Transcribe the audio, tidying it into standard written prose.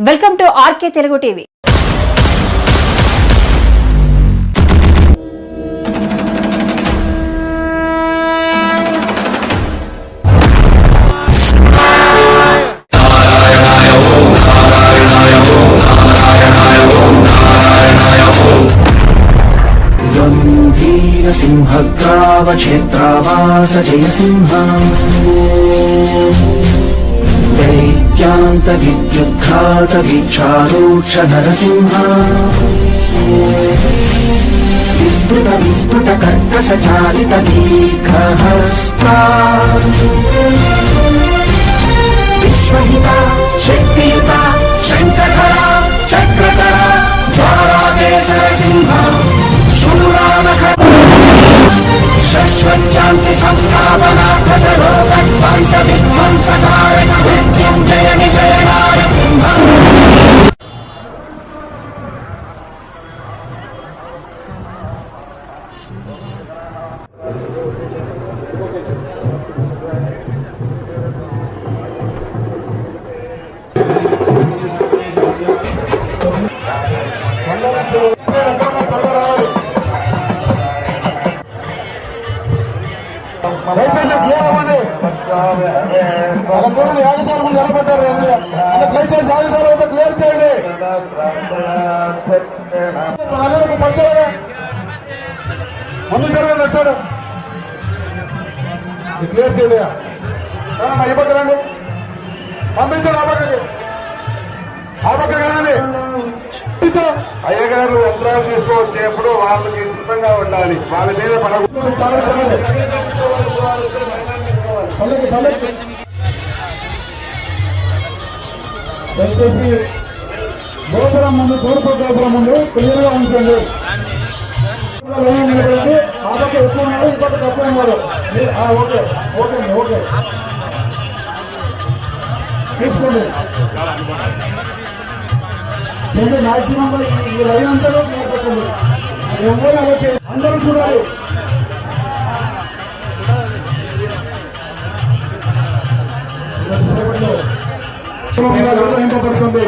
Welcome to RK Telugu TV. సింహగ్రావక్షేత్రావాస జయ సింహ దైత్యాంత విద్యుద్ఘాత వీక్షారూక్ష నరసింహ విస్ఫుట విస్ఫుట కర్కశ చాలిత దీర్ఘహస్తా విశ్వహిత శక్తియుత శంఖధర చక్రధర జ్వాలాకేశర సింహ శూరానఖ శాంతి సంస్థాపనార్థ లోకధ్వంస విధ్వంసకారక మృత్యుంజయ విజయ నారసింహ. చూడండి యాగశాల ముందు నిలబడ్డారు దయచేసి యాగశాల వద్ద క్లియర్ చేయండి. పరిచయ ముందు జరగండి వచ్చాడు క్లియర్ చేయండి. ఈ పక్క రండి పంపించండి. ఆ పక్క రండి. అయ్యగారు యంత్రాలు తీసుకొచ్చేప్పుడు వాళ్ళకి సిద్ధంగా ఉండాలి. వాళ్ళ మీద దయచేసి గోపురం ముందు తూర్పు గోపురం ముందు క్లియర్ గా ఉంచండి. ఆ పక్క ఎక్కువ ఉన్నారు, ఈ పక్క తక్కువ ఉన్నారు. ఓకే ఓకే అండి ఓకే తీసుకోండి. మాక్సిమం ఈ లైన్ అంతా పెట్టండి. ఎవరు అలా చేయండి. అందరూ చూడాలి. ఎంపబడుతుంది.